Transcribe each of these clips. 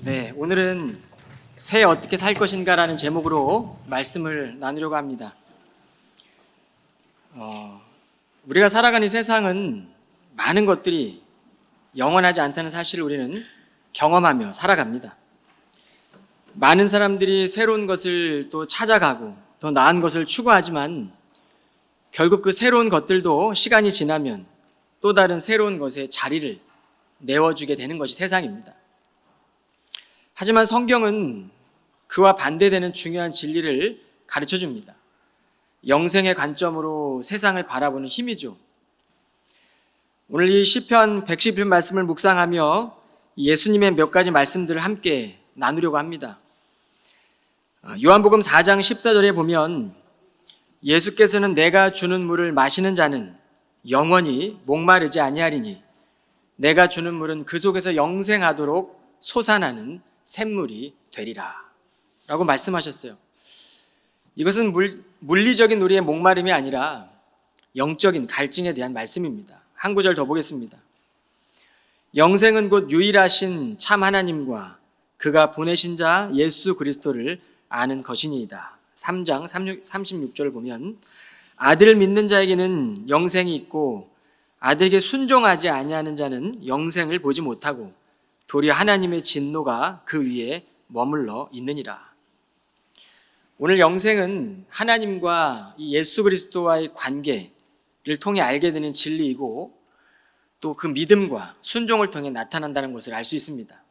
네, 오늘은 새 어떻게 살 것인가라는 제목으로 말씀을 나누려고 합니다. 우리가 살아가는 이 세상은 많은 것들이 영원하지 않다는 사실을 우리는 경험하며 살아갑니다. 많은 사람들이 새로운 것을 또 찾아가고 더 나은 것을 추구하지만 결국 그 새로운 것들도 시간이 지나면 또 다른 새로운 것에 자리를 내어주게 되는 것이 세상입니다. 하지만 성경은 그와 반대되는 중요한 진리를 가르쳐 줍니다. 영생의 관점으로 세상을 바라보는 힘이죠. 오늘 이 시편 111편 말씀을 묵상하며 예수님의 몇 가지 말씀들을 함께 나누려고 합니다. 요한복음 4장 14절에 보면 예수께서는 내가 주는 물을 마시는 자는 영원히 목마르지 아니하리니 내가 주는 물은 그 속에서 영생하도록 솟아나는 샘물이 되리라 라고 말씀하셨어요. 이것은 물리적인 우리의 목마름이 아니라 영적인 갈증에 대한 말씀입니다. 한 구절 더 보겠습니다. 영생은 곧 유일하신 참 하나님과 그가 보내신 자 예수 그리스도를 아는 것이니이다. 3장 36절을 보면 아들을 믿는 자에게는 영생이 있고 아들에게 순종하지 아니하는 자는 영생을 보지 못하고 도리어 하나님의 진노가 그 위에 머물러 있느니라. 오늘 영생은 하나님과 이 예수 그리스도와의 관계를 통해 알게 되는 진리이고 또 그 믿음과 순종을 통해 나타난다는 것을 알 수 있습니다.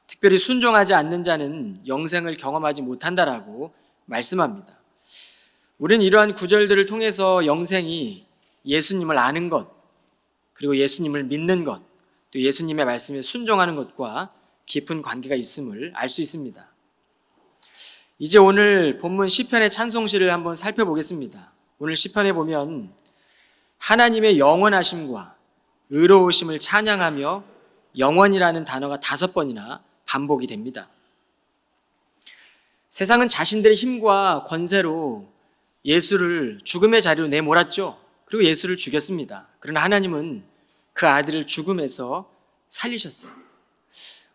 특별히 순종하지 않는 자는 영생을 경험하지 못한다라고 말씀합니다. 우리는 이러한 구절들을 통해서 영생이 예수님을 아는 것, 그리고 예수님을 믿는 것, 또 예수님의 말씀에 순종하는 것과 깊은 관계가 있음을 알 수 있습니다. 이제 오늘 본문 시편의 찬송시를 한번 살펴보겠습니다. 오늘 시편에 보면 하나님의 영원하심과 의로우심을 찬양하며 영원이라는 단어가 5번이나 반복이 됩니다. 세상은 자신들의 힘과 권세로 예수를 죽음의 자리로 내몰았죠. 그리고 예수를 죽였습니다. 그러나 하나님은 그 아들을 죽음에서 살리셨어요.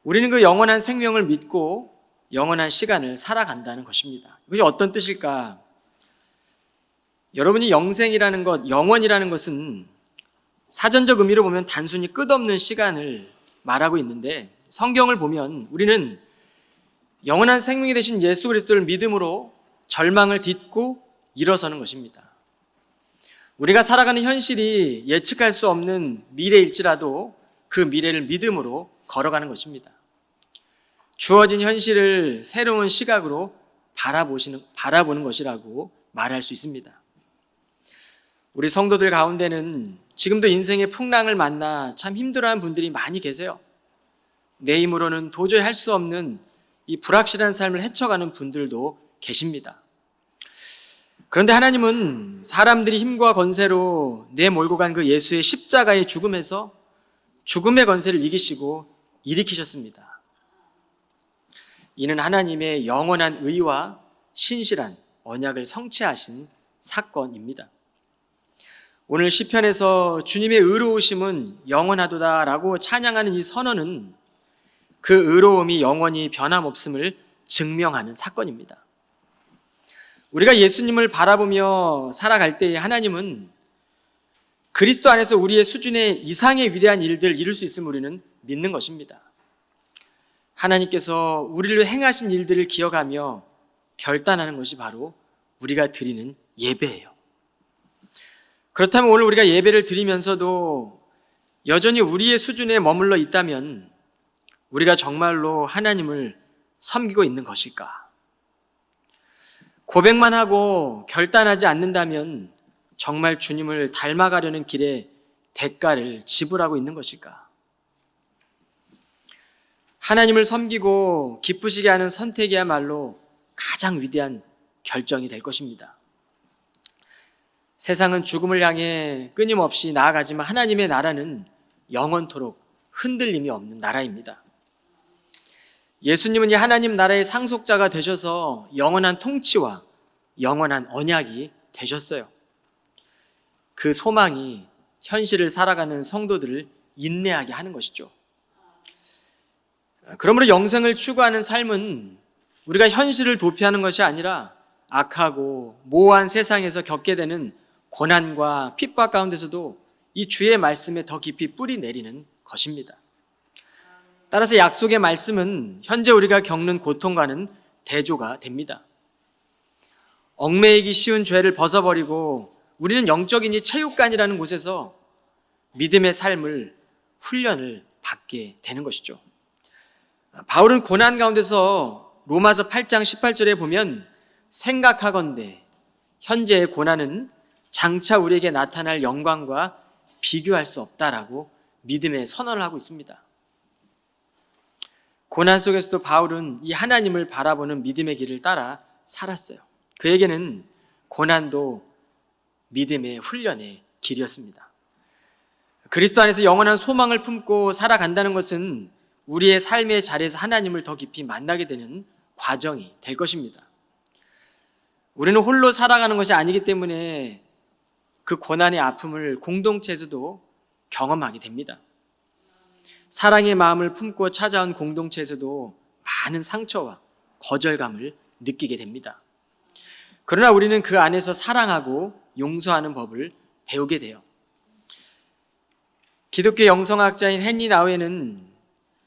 우리는 그 영원한 생명을 믿고 영원한 시간을 살아간다는 것입니다. 이것이 어떤 뜻일까? 여러분이 영생이라는 것, 영원이라는 것은 사전적 의미로 보면 단순히 끝없는 시간을 말하고 있는데 성경을 보면 우리는 영원한 생명이 되신 예수 그리스도를 믿음으로 절망을 딛고 일어서는 것입니다. 우리가 살아가는 현실이 예측할 수 없는 미래일지라도 그 미래를 믿음으로 걸어가는 것입니다. 주어진 현실을 새로운 시각으로 바라보는 것이라고 말할 수 있습니다. 우리 성도들 가운데는 지금도 인생의 풍랑을 만나 참 힘들어하는 분들이 많이 계세요. 내 힘으로는 도저히 할 수 없는 이 불확실한 삶을 헤쳐가는 분들도 계십니다. 그런데 하나님은 사람들이 힘과 권세로 내몰고 간 그 예수의 십자가의 죽음에서 죽음의 권세를 이기시고 일으키셨습니다. 이는 하나님의 영원한 의와 신실한 언약을 성취하신 사건입니다. 오늘 시편에서 주님의 의로우심은 영원하도다라고 찬양하는 이 선언은 그 의로움이 영원히 변함없음을 증명하는 사건입니다. 우리가 예수님을 바라보며 살아갈 때에 하나님은 그리스도 안에서 우리의 수준의 이상의 위대한 일들을 이룰 수 있음을 우리는 믿는 것입니다. 하나님께서 우리를 행하신 일들을 기억하며 결단하는 것이 바로 우리가 드리는 예배예요. 그렇다면 오늘 우리가 예배를 드리면서도 여전히 우리의 수준에 머물러 있다면 우리가 정말로 하나님을 섬기고 있는 것일까? 고백만 하고 결단하지 않는다면 정말 주님을 닮아가려는 길에 대가를 지불하고 있는 것일까? 하나님을 섬기고 기쁘시게 하는 선택이야말로 가장 위대한 결정이 될 것입니다. 세상은 죽음을 향해 끊임없이 나아가지만 하나님의 나라는 영원토록 흔들림이 없는 나라입니다. 예수님은 이 하나님 나라의 상속자가 되셔서 영원한 통치와 영원한 언약이 되셨어요. 그 소망이 현실을 살아가는 성도들을 인내하게 하는 것이죠. 그러므로 영생을 추구하는 삶은 우리가 현실을 도피하는 것이 아니라 악하고 모호한 세상에서 겪게 되는 고난과 핍박 가운데서도 이 주의 말씀에 더 깊이 뿌리 내리는 것입니다. 따라서 약속의 말씀은 현재 우리가 겪는 고통과는 대조가 됩니다. 얽매이기 쉬운 죄를 벗어버리고 우리는 영적이니 체육관이라는 곳에서 믿음의 삶을 훈련을 받게 되는 것이죠. 바울은 고난 가운데서 로마서 8장 18절에 보면 생각하건대 현재의 고난은 장차 우리에게 나타날 영광과 비교할 수 없다라고 믿음의 선언을 하고 있습니다. 고난 속에서도 바울은 이 하나님을 바라보는 믿음의 길을 따라 살았어요. 그에게는 고난도 믿음의 훈련의 길이었습니다. 그리스도 안에서 영원한 소망을 품고 살아간다는 것은 우리의 삶의 자리에서 하나님을 더 깊이 만나게 되는 과정이 될 것입니다. 우리는 홀로 살아가는 것이 아니기 때문에 그 고난의 아픔을 공동체에서도 경험하게 됩니다. 사랑의 마음을 품고 찾아온 공동체에서도 많은 상처와 거절감을 느끼게 됩니다. 그러나 우리는 그 안에서 사랑하고 용서하는 법을 배우게 돼요. 기독교 영성학자인 헨리 나우에는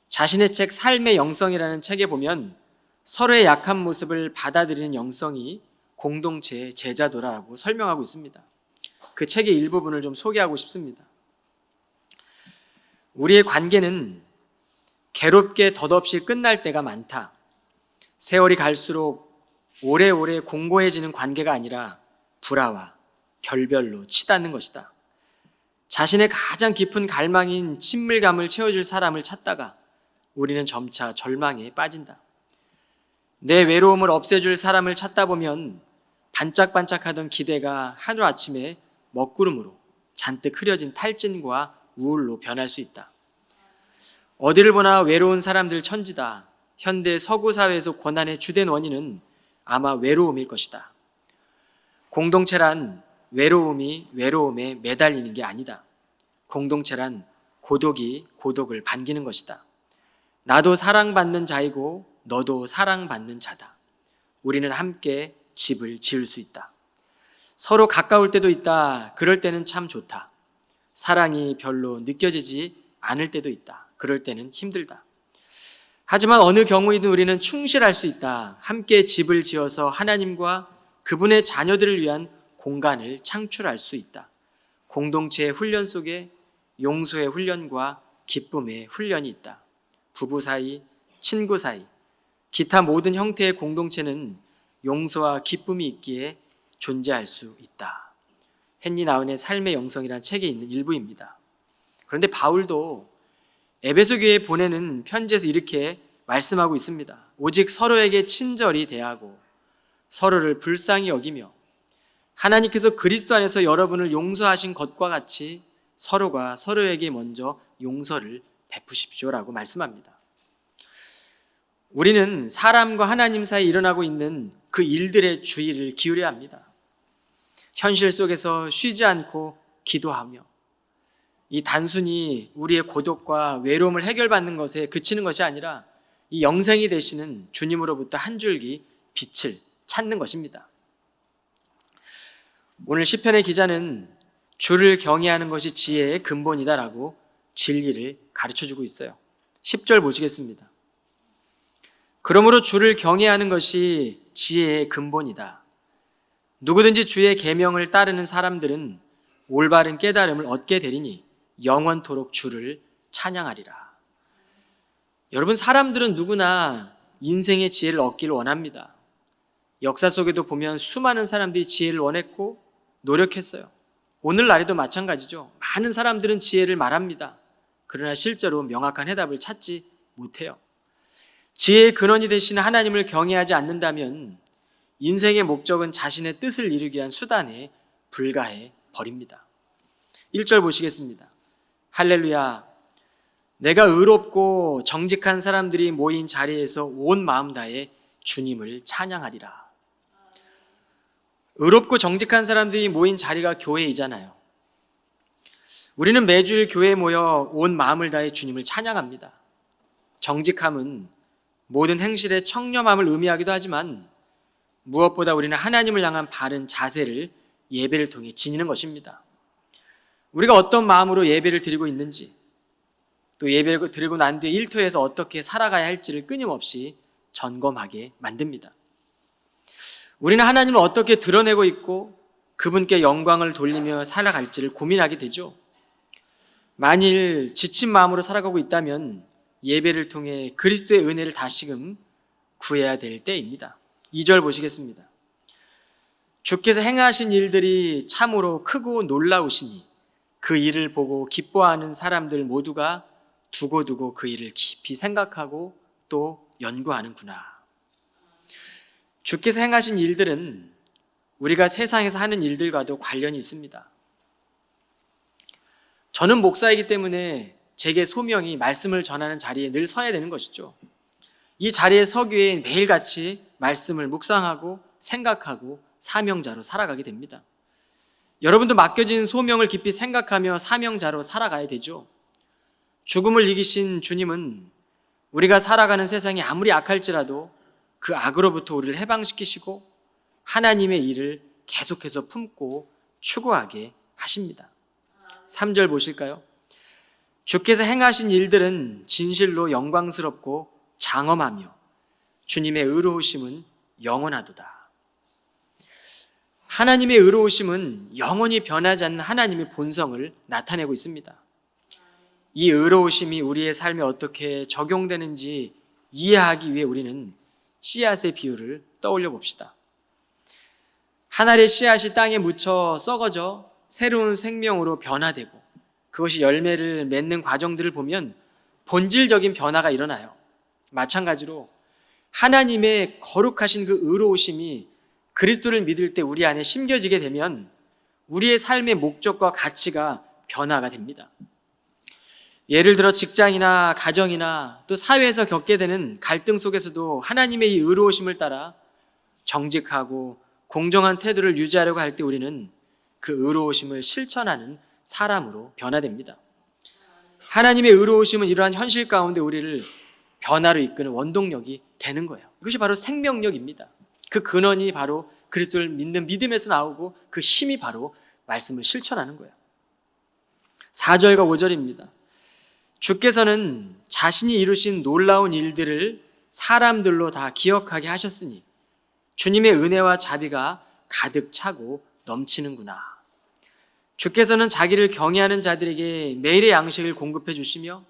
자신의 책 삶의 영성이라는 책에 보면 서로의 약한 모습을 받아들이는 영성이 공동체의 제자도라고 설명하고 있습니다. 그 책의 일부분을 좀 소개하고 싶습니다. 우리의 관계는 괴롭게 덧없이 끝날 때가 많다. 세월이 갈수록 오래오래 공고해지는 관계가 아니라 불화와 결별로 치닫는 것이다. 자신의 가장 깊은 갈망인 친밀감을 채워줄 사람을 찾다가 우리는 점차 절망에 빠진다. 내 외로움을 없애줄 사람을 찾다 보면 반짝반짝하던 기대가 하루아침에 먹구름으로 잔뜩 흐려진 탈진과 우울로 변할 수 있다. 어디를 보나 외로운 사람들 천지다. 현대 서구 사회에서 고난의 주된 원인은 아마 외로움일 것이다. 공동체란 외로움이 외로움에 매달리는 게 아니다. 공동체란 고독이 고독을 반기는 것이다. 나도 사랑받는 자이고 너도 사랑받는 자다. 우리는 함께 집을 지을 수 있다. 서로 가까울 때도 있다. 그럴 때는 참 좋다. 사랑이 별로 느껴지지 않을 때도 있다. 그럴 때는 힘들다. 하지만 어느 경우이든 우리는 충실할 수 있다. 함께 집을 지어서 하나님과 그분의 자녀들을 위한 공간을 창출할 수 있다. 공동체의 훈련 속에 용서의 훈련과 기쁨의 훈련이 있다. 부부 사이, 친구 사이, 기타 모든 형태의 공동체는 용서와 기쁨이 있기에 존재할 수 있다. 헨리 나운의 삶의 영성이라는 책에 있는 일부입니다. 그런데 바울도 에베소 교회에 보내는 편지에서 이렇게 말씀하고 있습니다. 오직 서로에게 친절히 대하고 서로를 불쌍히 여기며 하나님께서 그리스도 안에서 여러분을 용서하신 것과 같이 서로가 서로에게 먼저 용서를 베푸십시오라고 말씀합니다. 우리는 사람과 하나님 사이에 일어나고 있는 그 일들의 주의를 기울여야 합니다. 현실 속에서 쉬지 않고 기도하며 이 단순히 우리의 고독과 외로움을 해결받는 것에 그치는 것이 아니라 이 영생이 되시는 주님으로부터 한 줄기 빛을 찾는 것입니다. 오늘 시편의 기자는 주를 경외하는 것이 지혜의 근본이다라고 진리를 가르쳐주고 있어요. 10절 보시겠습니다. 그러므로 주를 경외하는 것이 지혜의 근본이다. 누구든지 주의 계명을 따르는 사람들은 올바른 깨달음을 얻게 되리니 영원토록 주를 찬양하리라. 여러분, 사람들은 누구나 인생의 지혜를 얻기를 원합니다. 역사 속에도 보면 수많은 사람들이 지혜를 원했고 노력했어요. 오늘날에도 마찬가지죠. 많은 사람들은 지혜를 말합니다. 그러나 실제로 명확한 해답을 찾지 못해요. 지혜의 근원이 되시는 하나님을 경외하지 않는다면 인생의 목적은 자신의 뜻을 이루기 위한 수단에 불과해 버립니다. 1절 보시겠습니다. 할렐루야. 내가 의롭고 정직한 사람들이 모인 자리에서 온 마음 다해 주님을 찬양하리라. 의롭고 정직한 사람들이 모인 자리가 교회이잖아요. 우리는 매주일 교회에 모여 온 마음을 다해 주님을 찬양합니다. 정직함은 모든 행실의 청렴함을 의미하기도 하지만 무엇보다 우리는 하나님을 향한 바른 자세를 예배를 통해 지니는 것입니다. 우리가 어떤 마음으로 예배를 드리고 있는지, 또 예배를 드리고 난 뒤에 일터에서 어떻게 살아가야 할지를 끊임없이 점검하게 만듭니다. 우리는 하나님을 어떻게 드러내고 있고 그분께 영광을 돌리며 살아갈지를 고민하게 되죠. 만일 지친 마음으로 살아가고 있다면 예배를 통해 그리스도의 은혜를 다시금 구해야 될 때입니다. 2절 보시겠습니다. 주께서 행하신 일들이 참으로 크고 놀라우시니 그 일을 보고 기뻐하는 사람들 모두가 두고두고 그 일을 깊이 생각하고 또 연구하는구나. 주께서 행하신 일들은 우리가 세상에서 하는 일들과도 관련이 있습니다. 저는 목사이기 때문에 제게 소명이 말씀을 전하는 자리에 늘 서야 되는 것이죠. 이 자리에 서기 위해 매일같이 말씀을 묵상하고 생각하고 사명자로 살아가게 됩니다. 여러분도 맡겨진 소명을 깊이 생각하며 사명자로 살아가야 되죠. 죽음을 이기신 주님은 우리가 살아가는 세상이 아무리 악할지라도 그 악으로부터 우리를 해방시키시고 하나님의 일을 계속해서 품고 추구하게 하십니다. 3절 보실까요? 주께서 행하신 일들은 진실로 영광스럽고 장엄하며 주님의 의로우심은 영원하도다. 하나님의 의로우심은 영원히 변하지 않는 하나님의 본성을 나타내고 있습니다. 이 의로우심이 우리의 삶에 어떻게 적용되는지 이해하기 위해 우리는 씨앗의 비유를 떠올려 봅시다. 한 알의 씨앗이 땅에 묻혀 썩어져 새로운 생명으로 변화되고 그것이 열매를 맺는 과정들을 보면 본질적인 변화가 일어나요. 마찬가지로 하나님의 거룩하신 그 의로우심이 그리스도를 믿을 때 우리 안에 심겨지게 되면 우리의 삶의 목적과 가치가 변화가 됩니다. 예를 들어 직장이나 가정이나 또 사회에서 겪게 되는 갈등 속에서도 하나님의 이 의로우심을 따라 정직하고 공정한 태도를 유지하려고 할 때 우리는 그 의로우심을 실천하는 사람으로 변화됩니다. 하나님의 의로우심은 이러한 현실 가운데 우리를 변화로 이끄는 원동력이 되는 거예요. 이것이 바로 생명력입니다. 그 근원이 바로 그리스도를 믿는 믿음에서 나오고 그 힘이 바로 말씀을 실천하는 거예요. 4절과 5절입니다. 주께서는 자신이 이루신 놀라운 일들을 사람들로 다 기억하게 하셨으니 주님의 은혜와 자비가 가득 차고 넘치는구나. 주께서는 자기를 경외하는 자들에게 매일의 양식을 공급해 주시며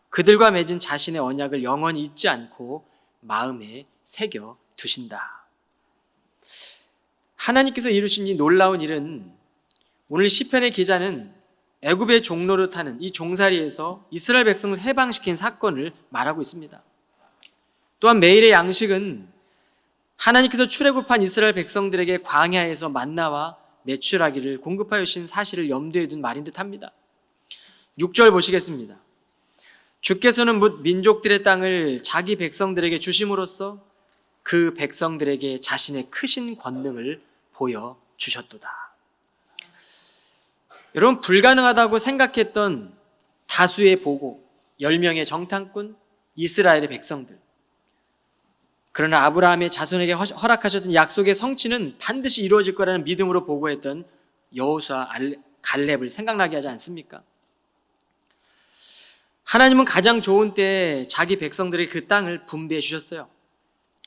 그들과 맺은 자신의 언약을 영원히 잊지 않고 마음에 새겨 두신다. 하나님께서 이루신 이 놀라운 일은 오늘 시편의 기자는 애굽의 종로를 타는 이 종살이에서 이스라엘 백성을 해방시킨 사건을 말하고 있습니다. 또한 매일의 양식은 하나님께서 출애굽한 이스라엘 백성들에게 광야에서 만나와 메추라기를 공급하여 주신 사실을 염두에 둔 말인 듯합니다. 6절 보시겠습니다. 주께서는 뭇 민족들의 땅을 자기 백성들에게 주심으로써 그 백성들에게 자신의 크신 권능을 보여주셨도다. 여러분, 불가능하다고 생각했던 다수의 보고 10명의 정탐꾼 이스라엘의 백성들, 그러나 아브라함의 자손에게 허락하셨던 약속의 성취는 반드시 이루어질 거라는 믿음으로 보고했던 여호수아, 갈렙을 생각나게 하지 않습니까? 하나님은 가장 좋은 때에 자기 백성들에게 그 땅을 분배해 주셨어요.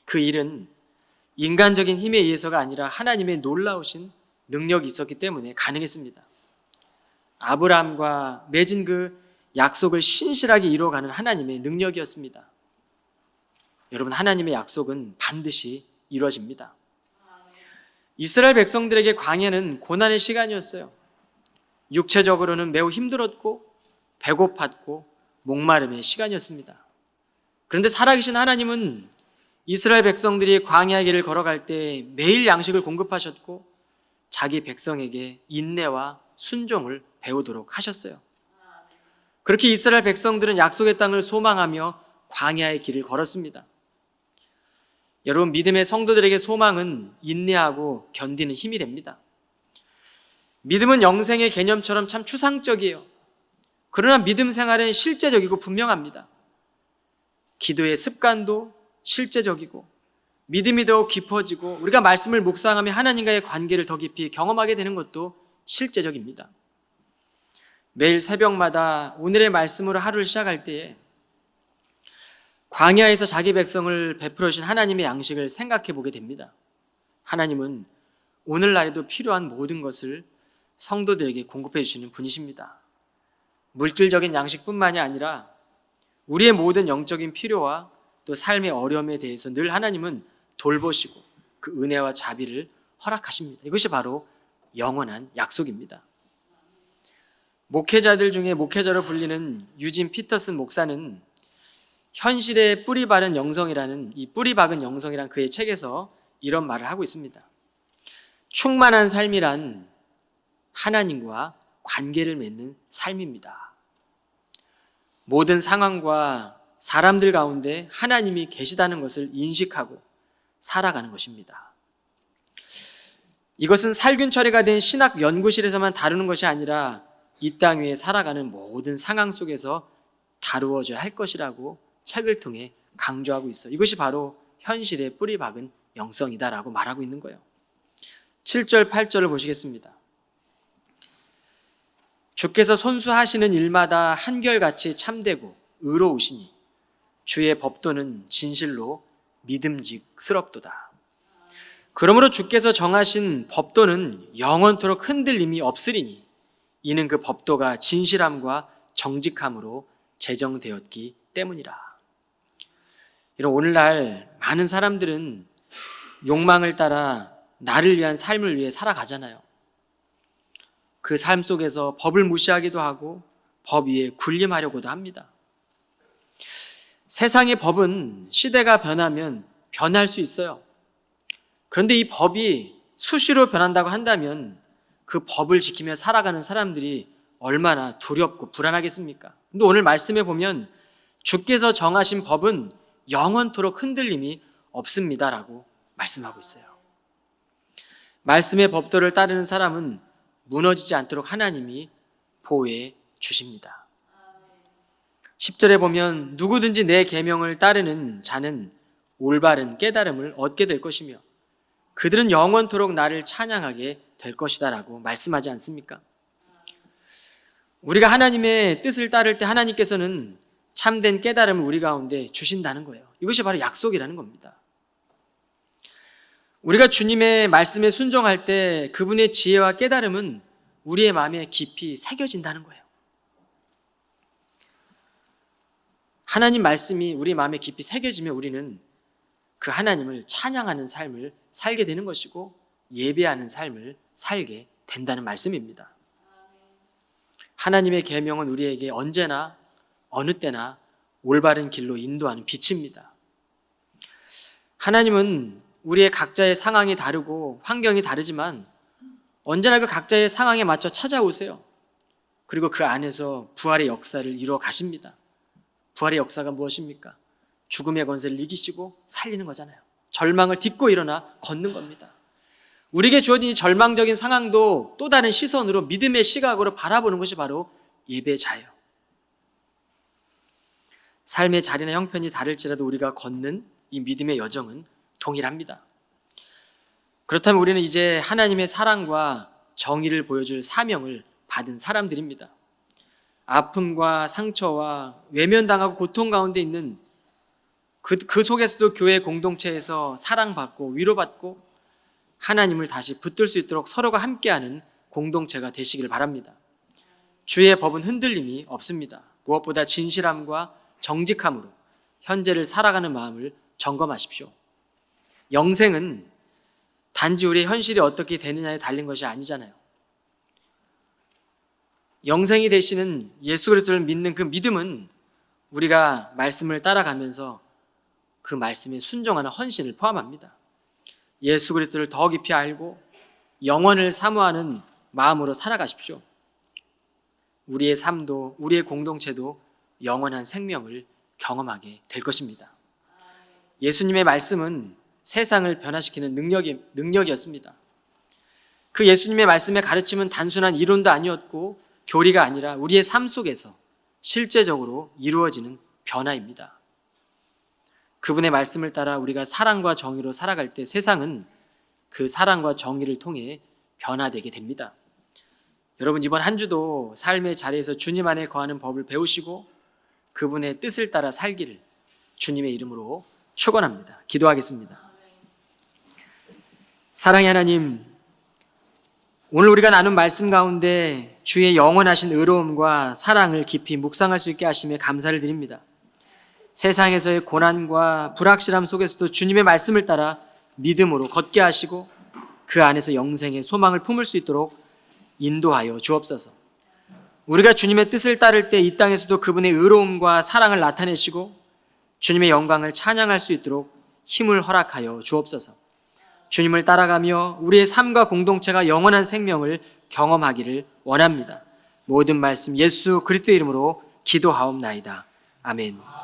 그 일은 인간적인 힘에 의해서가 아니라 하나님의 놀라우신 능력이 있었기 때문에 가능했습니다. 아브라함과 맺은 그 약속을 신실하게 이루어가는 하나님의 능력이었습니다. 여러분, 하나님의 약속은 반드시 이루어집니다. 이스라엘 백성들에게 광야는 고난의 시간이었어요. 육체적으로는 매우 힘들었고 배고팠고 목마름의 시간이었습니다. 그런데 살아계신 하나님은 이스라엘 백성들이 광야의 길을 걸어갈 때 매일 양식을 공급하셨고 자기 백성에게 인내와 순종을 배우도록 하셨어요. 그렇게 이스라엘 백성들은 약속의 땅을 소망하며 광야의 길을 걸었습니다. 여러분, 믿음의 성도들에게 소망은 인내하고 견디는 힘이 됩니다. 믿음은 영생의 개념처럼 참 추상적이에요. 그러나 믿음 생활은 실제적이고 분명합니다. 기도의 습관도 실제적이고 믿음이 더 깊어지고 우리가 말씀을 묵상하며 하나님과의 관계를 더 깊이 경험하게 되는 것도 실제적입니다. 매일 새벽마다 오늘의 말씀으로 하루를 시작할 때에 광야에서 자기 백성을 베풀어 주신 하나님의 양식을 생각해 보게 됩니다. 하나님은 오늘날에도 필요한 모든 것을 성도들에게 공급해 주시는 분이십니다. 물질적인 양식뿐만이 아니라 우리의 모든 영적인 필요와 또 삶의 어려움에 대해서 늘 하나님은 돌보시고 그 은혜와 자비를 허락하십니다. 이것이 바로 영원한 약속입니다. 목회자들 중에 목회자로 불리는 유진 피터슨 목사는 현실의 뿌리 박은 영성이라는 그의 책에서 이런 말을 하고 있습니다. 충만한 삶이란 하나님과 관계를 맺는 삶입니다. 모든 상황과 사람들 가운데 하나님이 계시다는 것을 인식하고 살아가는 것입니다. 이것은 살균 처리가 된 신학 연구실에서만 다루는 것이 아니라 이 땅 위에 살아가는 모든 상황 속에서 다루어져야 할 것이라고 책을 통해 강조하고 있어요. 이것이 바로 현실의 뿌리 박은 영성이다라고 말하고 있는 거예요. 7절, 8절을 보시겠습니다. 주께서 손수하시는 일마다 한결같이 참되고 의로우시니 주의 법도는 진실로 믿음직스럽도다. 그러므로 주께서 정하신 법도는 영원토록 흔들림이 없으리니 이는 그 법도가 진실함과 정직함으로 제정되었기 때문이라. 이런 오늘날 많은 사람들은 욕망을 따라 나를 위한 삶을 위해 살아가잖아요. 그 삶 속에서 법을 무시하기도 하고 법 위에 군림하려고도 합니다. 세상의 법은 시대가 변하면 변할 수 있어요. 그런데 이 법이 수시로 변한다고 한다면 그 법을 지키며 살아가는 사람들이 얼마나 두렵고 불안하겠습니까? 근데 오늘 말씀에 보면 주께서 정하신 법은 영원토록 흔들림이 없습니다라고 말씀하고 있어요. 말씀의 법도를 따르는 사람은 무너지지 않도록 하나님이 보호해 주십니다. 10절에 보면 누구든지 내 계명을 따르는 자는 올바른 깨달음을 얻게 될 것이며 그들은 영원토록 나를 찬양하게 될 것이다 라고 말씀하지 않습니까? 우리가 하나님의 뜻을 따를 때 하나님께서는 참된 깨달음을 우리 가운데 주신다는 거예요. 이것이 바로 약속이라는 겁니다. 우리가 주님의 말씀에 순종할 때 그분의 지혜와 깨달음은 우리의 마음에 깊이 새겨진다는 거예요. 하나님 말씀이 우리 마음에 깊이 새겨지면 우리는 그 하나님을 찬양하는 삶을 살게 되는 것이고 예배하는 삶을 살게 된다는 말씀입니다. 하나님의 계명은 우리에게 언제나 어느 때나 올바른 길로 인도하는 빛입니다. 하나님은 우리의 각자의 상황이 다르고 환경이 다르지만 언제나 그 각자의 상황에 맞춰 찾아오세요. 그리고 그 안에서 부활의 역사를 이루어 가십니다. 부활의 역사가 무엇입니까? 죽음의 권세를 이기시고 살리는 거잖아요. 절망을 딛고 일어나 걷는 겁니다. 우리에게 주어진 이 절망적인 상황도 또 다른 시선으로 믿음의 시각으로 바라보는 것이 바로 예배자예요. 삶의 자리나 형편이 다를지라도 우리가 걷는 이 믿음의 여정은 동일합니다. 그렇다면 우리는 이제 하나님의 사랑과 정의를 보여줄 사명을 받은 사람들입니다. 아픔과 상처와 외면당하고 고통 가운데 있는 그 속에서도 교회 공동체에서 사랑받고 위로받고 하나님을 다시 붙들 수 있도록 서로가 함께하는 공동체가 되시길 바랍니다. 주의 법은 흔들림이 없습니다. 무엇보다 진실함과 정직함으로 현재를 살아가는 마음을 점검하십시오. 영생은 단지 우리의 현실이 어떻게 되느냐에 달린 것이 아니잖아요. 영생이 되시는 예수 그리스도를 믿는 그 믿음은 우리가 말씀을 따라가면서 그 말씀에 순종하는 헌신을 포함합니다. 예수 그리스도를 더 깊이 알고 영원을 사모하는 마음으로 살아가십시오. 우리의 삶도 우리의 공동체도 영원한 생명을 경험하게 될 것입니다. 예수님의 말씀은 세상을 변화시키는 능력이었습니다. 그 예수님의 말씀의 가르침은 단순한 이론도 아니었고 교리가 아니라 우리의 삶 속에서 실제적으로 이루어지는 변화입니다. 그분의 말씀을 따라 우리가 사랑과 정의로 살아갈 때 세상은 그 사랑과 정의를 통해 변화되게 됩니다. 여러분, 이번 한 주도 삶의 자리에서 주님 안에 거하는 법을 배우시고 그분의 뜻을 따라 살기를 주님의 이름으로 축원합니다. 기도하겠습니다. 사랑의 하나님, 오늘 우리가 나눈 말씀 가운데 주의 영원하신 의로움과 사랑을 깊이 묵상할 수 있게 하심에 감사를 드립니다. 세상에서의 고난과 불확실함 속에서도 주님의 말씀을 따라 믿음으로 걷게 하시고 그 안에서 영생의 소망을 품을 수 있도록 인도하여 주옵소서. 우리가 주님의 뜻을 따를 때 이 땅에서도 그분의 의로움과 사랑을 나타내시고 주님의 영광을 찬양할 수 있도록 힘을 허락하여 주옵소서. 주님을 따라가며 우리의 삶과 공동체가 영원한 생명을 경험하기를 원합니다. 모든 말씀 예수 그리스도 이름으로 기도하옵나이다. 아멘.